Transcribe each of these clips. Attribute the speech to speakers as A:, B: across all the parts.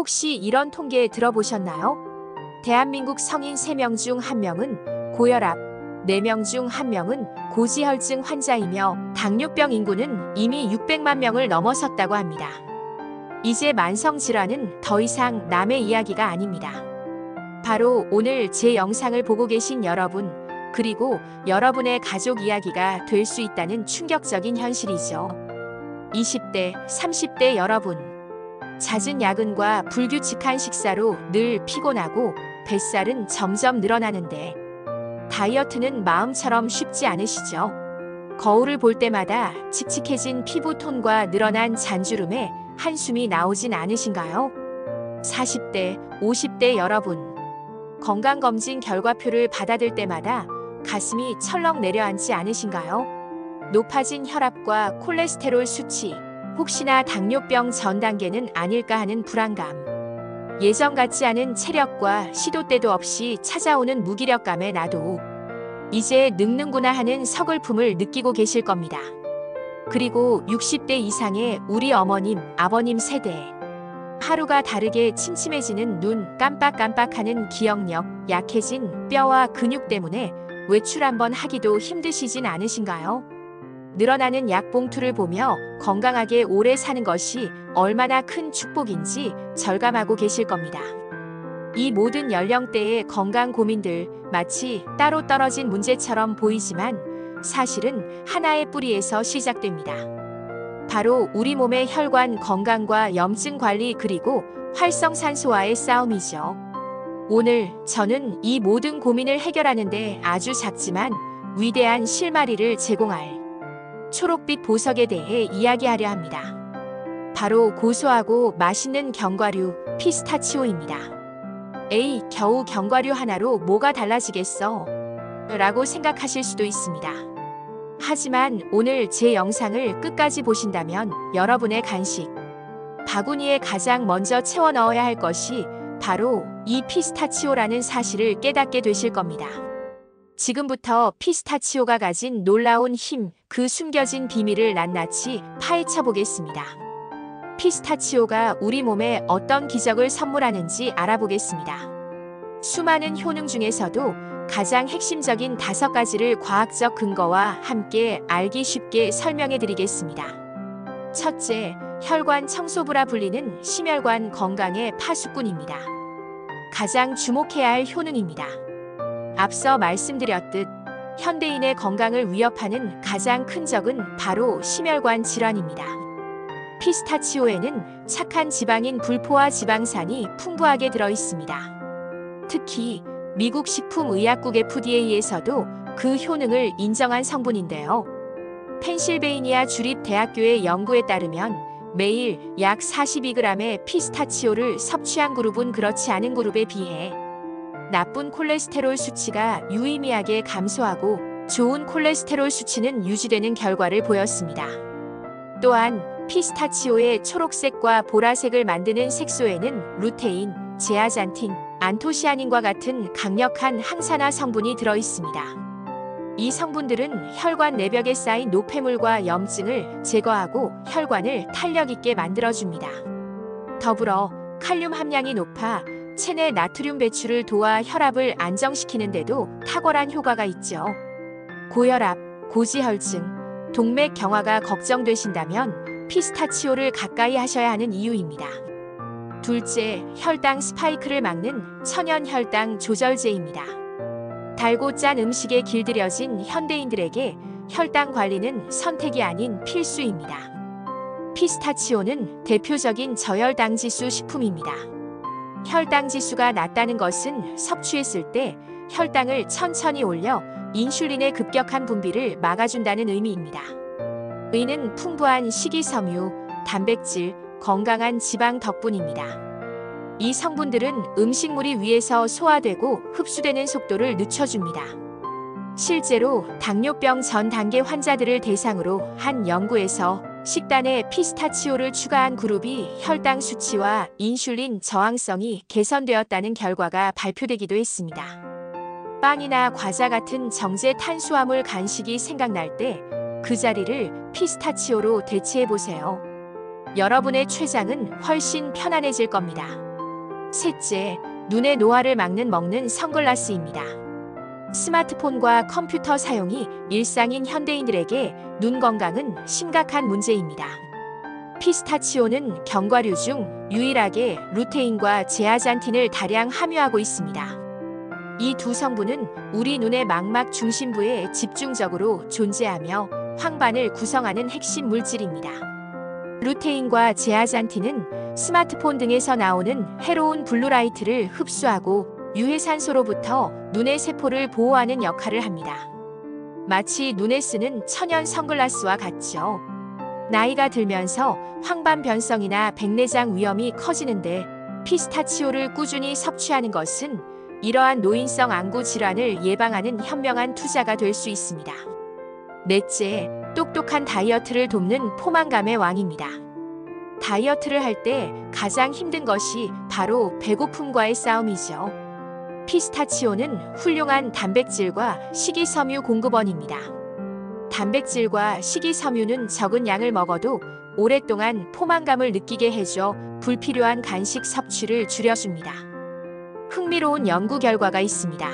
A: 혹시 이런 통계 들어보셨나요? 대한민국 성인 3명 중 1명은 고혈압, 4명 중 1명은 고지혈증 환자이며 당뇨병 인구는 이미 600만 명을 넘어섰다고 합니다. 이제 만성질환은 더 이상 남의 이야기가 아닙니다. 바로 오늘 제 영상을 보고 계신 여러분, 그리고 여러분의 가족 이야기가 될 수 있다는 충격적인 현실이죠. 20대, 30대 여러분. 잦은 야근과 불규칙한 식사로 늘 피곤하고 뱃살은 점점 늘어나는데 다이어트는 마음처럼 쉽지 않으시죠? 거울을 볼 때마다 칙칙해진 피부톤과 늘어난 잔주름에 한숨이 나오진 않으신가요? 40대, 50대 여러분. 건강검진 결과표를 받아들 때마다 가슴이 철렁 내려앉지 않으신가요? 높아진 혈압과 콜레스테롤 수치, 혹시나 당뇨병 전 단계는 아닐까 하는 불안감. 예전 같지 않은 체력과 시도 때도 없이 찾아오는 무기력감에 나도 이제 늙는구나 하는 서글픔을 느끼고 계실 겁니다. 그리고 60대 이상의 우리 어머님, 아버님 세대. 하루가 다르게 침침해지는 눈, 깜빡깜빡하는 기억력, 약해진 뼈와 근육 때문에 외출 한번 하기도 힘드시진 않으신가요? 늘어나는 약봉투를 보며 건강하게 오래 사는 것이 얼마나 큰 축복인지 절감하고 계실 겁니다. 이 모든 연령대의 건강 고민들 마치 따로 떨어진 문제처럼 보이지만 사실은 하나의 뿌리에서 시작됩니다. 바로 우리 몸의 혈관 건강과 염증 관리 그리고 활성산소와의 싸움이죠. 오늘 저는 이 모든 고민을 해결하는데 아주 작지만 위대한 실마리를 제공할 초록빛 보석에 대해 이야기하려 합니다. 바로 고소하고 맛있는 견과류 피스타치오입니다. 에이, 겨우 견과류 하나로 뭐가 달라지겠어? 라고 생각하실 수도 있습니다. 하지만 오늘 제 영상을 끝까지 보신다면 여러분의 간식 바구니에 가장 먼저 채워 넣어야 할 것이 바로 이 피스타치오라는 사실을 깨닫게 되실 겁니다. 지금부터 피스타치오가 가진 놀라운 힘, 그 숨겨진 비밀을 낱낱이 파헤쳐 보겠습니다. 피스타치오가 우리 몸에 어떤 기적을 선물하는지 알아보겠습니다. 수많은 효능 중에서도 가장 핵심적인 5가지를 과학적 근거와 함께 알기 쉽게 설명해 드리겠습니다. 첫째, 혈관 청소부라 불리는 심혈관 건강의 파수꾼입니다. 가장 주목해야 할 효능입니다. 앞서 말씀드렸듯 현대인의 건강을 위협하는 가장 큰 적은 바로 심혈관 질환입니다. 피스타치오에는 착한 지방인 불포화 지방산이 풍부하게 들어 있습니다. 특히 미국 식품의약국 FDA에서도 그 효능을 인정한 성분인데요. 펜실베이니아 주립대학교의 연구에 따르면 매일 약 42g의 피스타치오를 섭취한 그룹은 그렇지 않은 그룹에 비해 나쁜 콜레스테롤 수치가 유의미하게 감소하고 좋은 콜레스테롤 수치는 유지되는 결과를 보였습니다. 또한 피스타치오의 초록색과 보라색을 만드는 색소에는 루테인, 제아잔틴, 안토시아닌과 같은 강력한 항산화 성분이 들어 있습니다. 이 성분들은 혈관 내벽에 쌓인 노폐물과 염증을 제거하고 혈관을 탄력 있게 만들어줍니다. 더불어 칼륨 함량이 높아 체내 나트륨 배출을 도와 혈압을 안정시키는 데도 탁월한 효과가 있죠. 고혈압, 고지혈증, 동맥 경화가 걱정되신다면 피스타치오를 가까이 하셔야 하는 이유입니다. 둘째, 혈당 스파이크를 막는 천연 혈당 조절제입니다. 달고 짠 음식에 길들여진 현대인들에게 혈당 관리는 선택이 아닌 필수입니다. 피스타치오는 대표적인 저혈당 지수 식품입니다. 혈당 지수가 낮다는 것은 섭취했을 때 혈당을 천천히 올려 인슐린의 급격한 분비를 막아준다는 의미입니다. 의는 풍부한 식이섬유, 단백질, 건강한 지방 덕분입니다. 이 성분들은 음식물이 위에서 소화되고 흡수되는 속도를 늦춰줍니다. 실제로 당뇨병 전 단계 환자들을 대상으로 한 연구에서 식단에 피스타치오를 추가한 그룹이 혈당 수치와 인슐린 저항성이 개선되었다는 결과가 발표되기도 했습니다. 빵이나 과자 같은 정제 탄수화물 간식이 생각날 때 그 자리를 피스타치오로 대체해보세요. 여러분의 췌장은 훨씬 편안해질 겁니다. 셋째, 눈의 노화를 막는 먹는 선글라스입니다. 스마트폰과 컴퓨터 사용이 일상인 현대인들에게 눈 건강은 심각한 문제입니다. 피스타치오는 견과류 중 유일하게 루테인과 제아잔틴을 다량 함유하고 있습니다. 이 두 성분은 우리 눈의 망막 중심부에 집중적으로 존재하며 황반을 구성하는 핵심 물질입니다. 루테인과 제아잔틴은 스마트폰 등에서 나오는 해로운 블루라이트를 흡수하고 유해산소로부터 눈의 세포를 보호하는 역할을 합니다. 마치 눈에 쓰는 천연 선글라스와 같죠. 나이가 들면서 황반 변성이나 백내장 위험이 커지는데 피스타치오를 꾸준히 섭취하는 것은 이러한 노인성 안구 질환을 예방하는 현명한 투자가 될 수 있습니다. 넷째, 똑똑한 다이어트를 돕는 포만감의 왕입니다. 다이어트를 할 때 가장 힘든 것이 바로 배고픔과의 싸움이죠. 피스타치오는 훌륭한 단백질과 식이섬유 공급원입니다. 단백질과 식이섬유는 적은 양을 먹어도 오랫동안 포만감을 느끼게 해줘 불필요한 간식 섭취를 줄여줍니다. 흥미로운 연구 결과가 있습니다.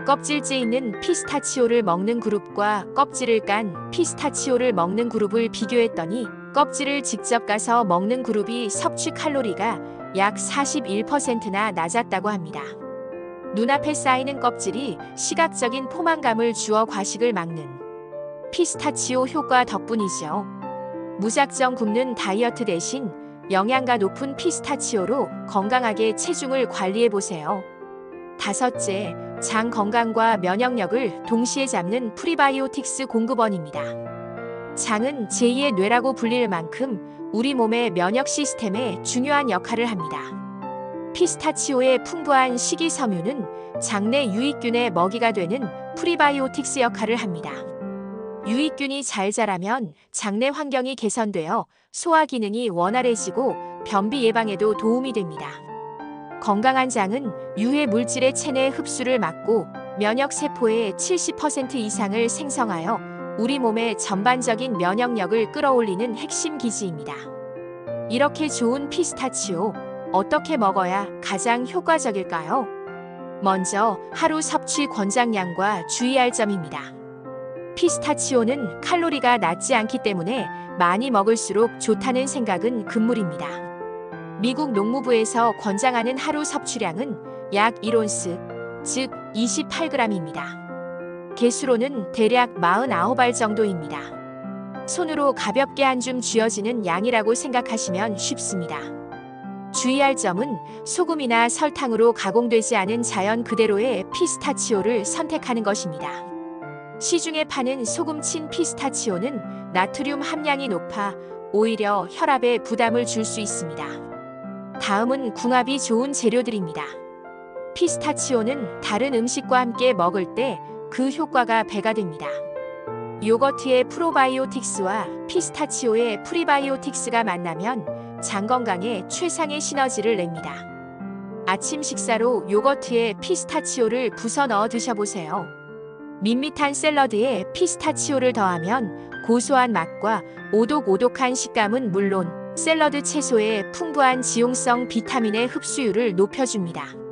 A: 껍질째 있는 피스타치오를 먹는 그룹과 껍질을 깐 피스타치오를 먹는 그룹을 비교했더니 껍질을 직접 까서 먹는 그룹이 섭취 칼로리가 약 41%나 낮았다고 합니다. 눈앞에 쌓이는 껍질이 시각적인 포만감을 주어 과식을 막는 피스타치오 효과 덕분이죠. 무작정 굶는 다이어트 대신 영양가 높은 피스타치오로 건강하게 체중을 관리해보세요. 다섯째, 장 건강과 면역력을 동시에 잡는 프리바이오틱스 공급원입니다. 장은 제2의 뇌라고 불릴 만큼 우리 몸의 면역 시스템에 중요한 역할을 합니다. 피스타치오의 풍부한 식이섬유는 장내 유익균의 먹이가 되는 프리바이오틱스 역할을 합니다. 유익균이 잘 자라면 장내 환경이 개선되어 소화 기능이 원활해지고 변비 예방에도 도움이 됩니다. 건강한 장은 유해 물질의 체내 흡수를 막고 면역 세포의 70% 이상을 생성하여 우리 몸의 전반적인 면역력을 끌어올리는 핵심 기지입니다. 이렇게 좋은 피스타치오, 어떻게 먹어야 가장 효과적일까요? 먼저 하루 섭취 권장량과 주의할 점입니다. 피스타치오는 칼로리가 낮지 않기 때문에 많이 먹을수록 좋다는 생각은 금물입니다. 미국 농무부에서 권장하는 하루 섭취량은 약 1온스, 즉 28g입니다. 개수로는 대략 49알 정도입니다. 손으로 가볍게 한 줌 쥐어지는 양이라고 생각하시면 쉽습니다. 주의할 점은 소금이나 설탕으로 가공되지 않은 자연 그대로의 피스타치오를 선택하는 것입니다. 시중에 파는 소금친 피스타치오는 나트륨 함량이 높아 오히려 혈압에 부담을 줄 수 있습니다. 다음은 궁합이 좋은 재료들입니다. 피스타치오는 다른 음식과 함께 먹을 때 그 효과가 배가 됩니다. 요거트의 프로바이오틱스와 피스타치오의 프리바이오틱스가 만나면 장 건강에 최상의 시너지를 냅니다. 아침 식사로 요거트에 피스타치오를 부숴 넣어 드셔보세요. 밋밋한 샐러드에 피스타치오를 더하면 고소한 맛과 오독오독한 식감은 물론 샐러드 채소의 풍부한 지용성 비타민의 흡수율을 높여줍니다.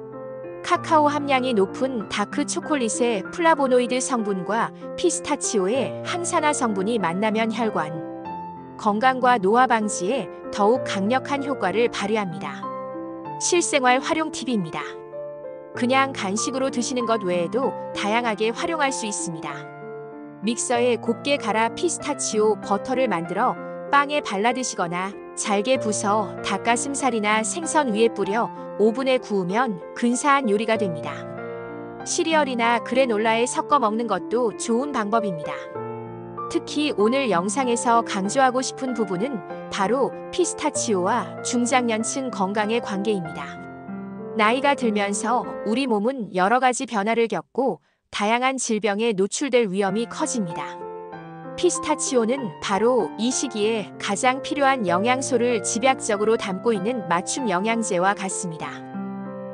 A: 카카오 함량이 높은 다크 초콜릿의 플라보노이드 성분과 피스타치오의 항산화 성분이 만나면 혈관, 건강과 노화 방지에 더욱 강력한 효과를 발휘합니다. 실생활 활용 팁입니다. 그냥 간식으로 드시는 것 외에도 다양하게 활용할 수 있습니다. 믹서에 곱게 갈아 피스타치오 버터를 만들어 빵에 발라 드시거나 잘게 부숴 닭가슴살이나 생선 위에 뿌려 오븐에 구우면 근사한 요리가 됩니다. 시리얼이나 그래놀라에 섞어 먹는 것도 좋은 방법입니다. 특히 오늘 영상에서 강조하고 싶은 부분은 바로 피스타치오와 중장년층 건강의 관계입니다. 나이가 들면서 우리 몸은 여러 가지 변화를 겪고 다양한 질병에 노출될 위험이 커집니다. 피스타치오는 바로 이 시기에 가장 필요한 영양소를 집약적으로 담고 있는 맞춤 영양제와 같습니다.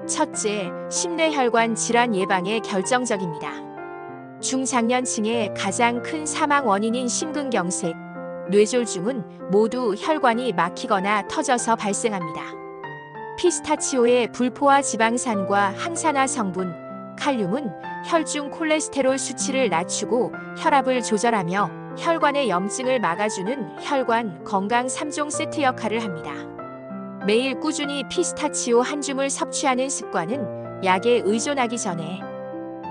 A: 첫째, 심뇌혈관 질환 예방에 결정적입니다. 중장년층의 가장 큰 사망 원인인 심근경색, 뇌졸중은 모두 혈관이 막히거나 터져서 발생합니다. 피스타치오의 불포화 지방산과 항산화 성분, 칼륨은 혈중 콜레스테롤 수치를 낮추고 혈압을 조절하며 혈관의 염증을 막아주는 혈관 건강 3종 세트 역할을 합니다. 매일 꾸준히 피스타치오 한 줌을 섭취하는 습관은 약에 의존하기 전에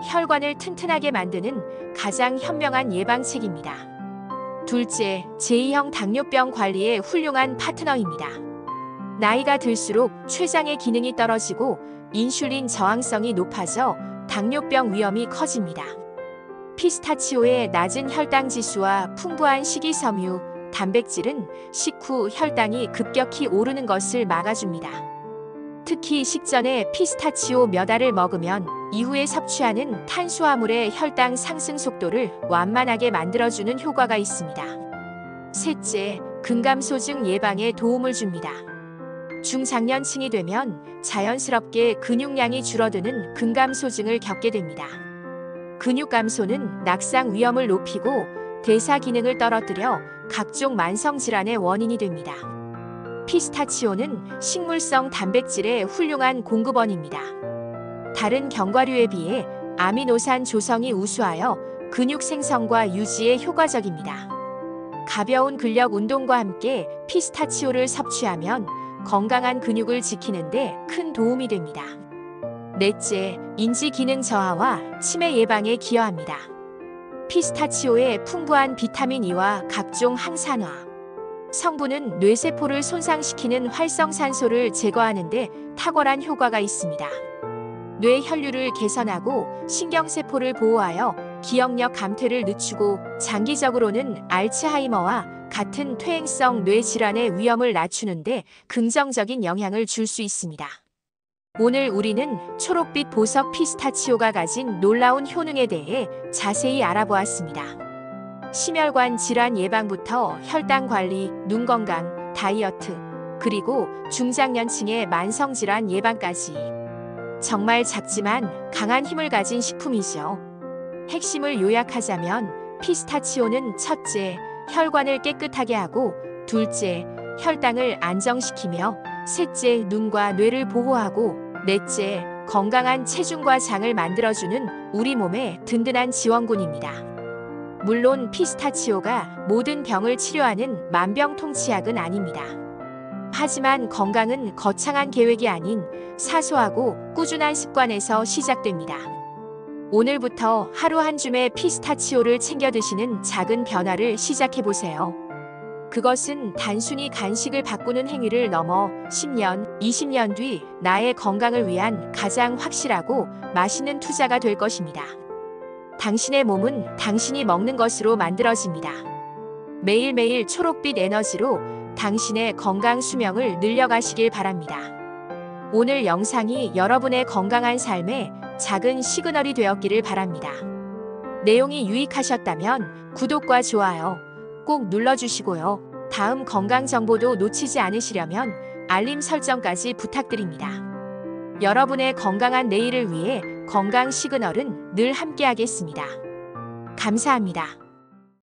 A: 혈관을 튼튼하게 만드는 가장 현명한 예방책입니다. 둘째, 제2형 당뇨병 관리에 훌륭한 파트너입니다. 나이가 들수록 췌장의 기능이 떨어지고 인슐린 저항성이 높아져 당뇨병 위험이 커집니다. 피스타치오의 낮은 혈당 지수와 풍부한 식이섬유, 단백질은 식후 혈당이 급격히 오르는 것을 막아줍니다. 특히 식전에 피스타치오 몇 알을 먹으면 이후에 섭취하는 탄수화물의 혈당 상승 속도를 완만하게 만들어주는 효과가 있습니다. 셋째, 근감소증 예방에 도움을 줍니다. 중장년층이 되면 자연스럽게 근육량이 줄어드는 근감소증을 겪게 됩니다. 근육 감소는 낙상 위험을 높이고 대사 기능을 떨어뜨려 각종 만성 질환의 원인이 됩니다. 피스타치오는 식물성 단백질의 훌륭한 공급원입니다. 다른 견과류에 비해 아미노산 조성이 우수하여 근육 생성과 유지에 효과적입니다. 가벼운 근력 운동과 함께 피스타치오를 섭취하면 건강한 근육을 지키는 데 큰 도움이 됩니다. 넷째, 인지 기능 저하와 치매 예방에 기여합니다. 피스타치오의 풍부한 비타민 E와 각종 항산화 성분은 뇌세포를 손상시키는 활성산소를 제거하는 데 탁월한 효과가 있습니다. 뇌 혈류를 개선하고 신경세포를 보호하여 기억력 감퇴를 늦추고 장기적으로는 알츠하이머와 같은 퇴행성 뇌 질환의 위험을 낮추는 데 긍정적인 영향을 줄 수 있습니다. 오늘 우리는 초록빛 보석 피스타치오가 가진 놀라운 효능에 대해 자세히 알아보았습니다. 심혈관 질환 예방부터 혈당 관리, 눈 건강, 다이어트, 그리고 중장년층의 만성 질환 예방까지 정말 작지만 강한 힘을 가진 식품이죠. 핵심을 요약하자면 피스타치오는 첫째, 혈관을 깨끗하게 하고 둘째, 혈당을 안정시키며 셋째, 눈과 뇌를 보호하고 넷째, 건강한 체중과 장을 만들어주는 우리 몸의 든든한 지원군입니다. 물론 피스타치오가 모든 병을 치료하는 만병통치약은 아닙니다. 하지만 건강은 거창한 계획이 아닌 사소하고 꾸준한 습관에서 시작됩니다. 오늘부터 하루 한 줌의 피스타치오를 챙겨 드시는 작은 변화를 시작해보세요. 그것은 단순히 간식을 바꾸는 행위를 넘어 10년, 20년 뒤 나의 건강을 위한 가장 확실하고 맛있는 투자가 될 것입니다. 당신의 몸은 당신이 먹는 것으로 만들어집니다. 매일매일 초록빛 에너지로 당신의 건강 수명을 늘려가시길 바랍니다. 오늘 영상이 여러분의 건강한 삶에 작은 시그널이 되었기를 바랍니다. 내용이 유익하셨다면 구독과 좋아요 꼭 눌러주시고요. 다음 건강 정보도 놓치지 않으시려면 알림 설정까지 부탁드립니다. 여러분의 건강한 내일을 위해 건강 시그널은 늘 함께하겠습니다. 감사합니다.